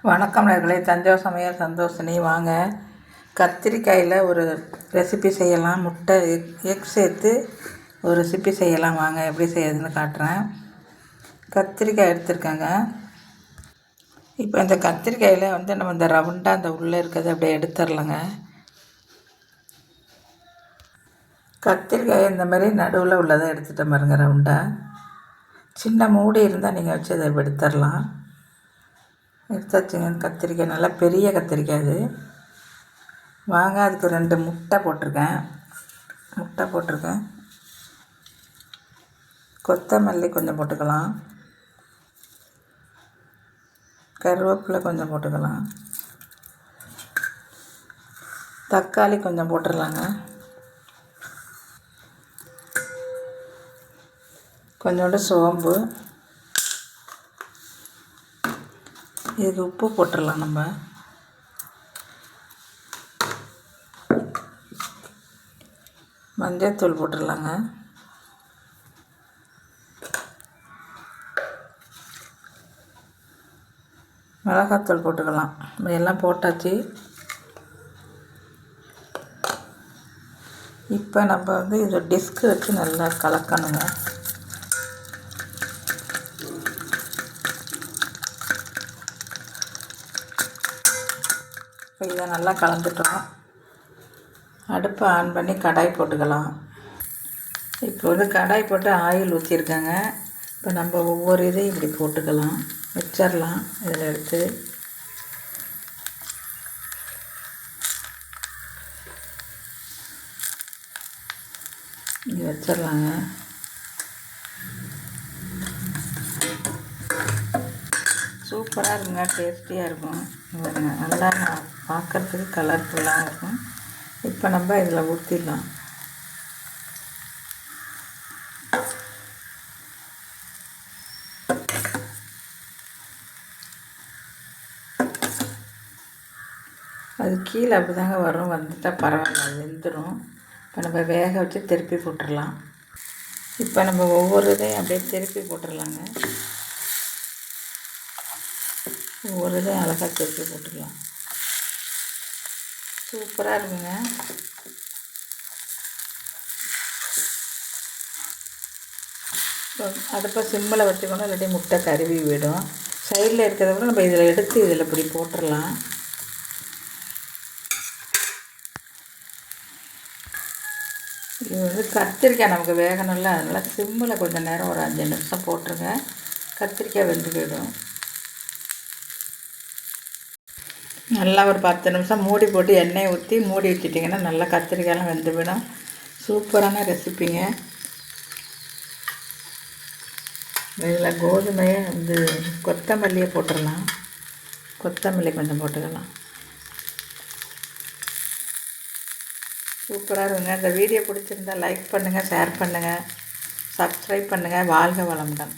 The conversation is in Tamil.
வணக்கம் நேயர்களே, தஞ்சாவூர் சமையல் சந்தோஷினி. வாங்க, கத்திரிக்காயில் ஒரு ரெசிபி செய்யலாம். முட்டை எக் சேர்த்து ஒரு ரெசிபி செய்யலாம். வாங்க, எப்படி செய்யறதுன்னு காட்டுறேன். கத்திரிக்காய் எடுத்துருக்கேங்க. இப்போ இந்த கத்திரிக்காயில் நம்ம இந்த ரவுண்டாக அந்த உள்ளே இருக்கிறத அப்படியே எடுத்துடலாங்க. கத்திரிக்காய் இந்த மாதிரி நடுவில் உள்ளதை எடுத்துகிட்ட பாருங்க. ரவுண்டாக சின்ன மூடி இருந்தால் நீங்கள் வச்சு அதை எடுத்துடலாம். எடுத்தாச்சுங்க. கத்திரிக்காய் நல்லா பெரிய கத்திரிக்காய் அது. வாங்க, அதுக்கு 2 முட்டை போட்டிருக்கேன். கொத்தமல்லி கொஞ்சம் போட்டுக்கலாம். கருவேப்பிலை கொஞ்சம் போட்டுக்கலாம். தக்காளி கொஞ்சம் போட்டுடலாங்க. கொஞ்சோண்டு சோம்பு. இதுக்கு உப்பு போட்டுடலாம். நம்ம மஞ்சள்தூள் போட்டுடலாங்க. மிளகாத்தூள் போட்டுக்கலாம். எல்லாம் போட்டாச்சு. இப்போ நம்ம இதை டிஸ்க்கு வச்சு நல்லா கலக்கணுங்க. இப்போ இதை நல்லா கலந்துட்டோம். அடுப்பை ஆன் பண்ணி கடாய் போட்டுக்கலாம். இப்போ கடாய் போட்டு ஆயில் ஊற்றிருக்காங்க. இப்போ நம்ம ஒவ்வொரு இதையும் இப்படி போட்டுக்கலாம். வச்சிடலாம். இதில் எடுத்து இங்கே வச்சிடலாங்க. சூப்பராக இருக்குங்க. டேஸ்டியாக இருக்கும். நல்லா பார்க்குறதுக்கு கலர்ஃபுல்லாக இருக்கும். இப்போ நம்ம இதில் ஊற்றிடலாம். அது கீழே அப்படி தாங்க வரும். வந்துட்டால் பரவாயில்ல, அது வெந்துடும். இப்போ நம்ம வேக வச்சு திருப்பி போட்டுடலாம். இப்போ நம்ம ஒவ்வொரு இதையும் அப்படியே திருப்பி போட்டுடலாங்க. ஒவ்வொரு இதையும் அழகாக திருப்பி போட்டுடலாம். சூப்பராக இருக்குங்க. அடுப்பை சிம்மில் வச்சுக்கணும், இல்லாட்டி முட்டை கருவி விடும். சைடில் இருக்கிறத கூட நம்ம இதில் எடுத்து இதில் இப்படி போட்டுடலாம். இது கத்திரிக்காய் நமக்கு வேகணும்ல, அதனால் சிம்மில் கொஞ்சம் நேரம் ஒரு 5 நிமிஷம் போட்டுருங்க. கத்திரிக்காய் வெந்து போயிடும். நல்லா ஒரு 10 நிமிஷம் மூடி போட்டு எண்ணெயை ஊற்றி மூடி வச்சிட்டிங்கன்னா நல்லா கத்திரிக்காயெலாம் வெந்து போயிடும். சூப்பரான ரெசிப்பிங்க. இதில் கோதுமையை கொத்தமல்லியை போட்டுடலாம். கொத்தமல்லி கொஞ்சம் போட்டுக்கலாம். சூப்பராக இருக்குங்க. இந்த வீடியோ பிடிச்சிருந்தால் லைக் பண்ணுங்கள், ஷேர் பண்ணுங்கள், சப்ஸ்கிரைப் பண்ணுங்கள். வாழ்க வளமுடன்.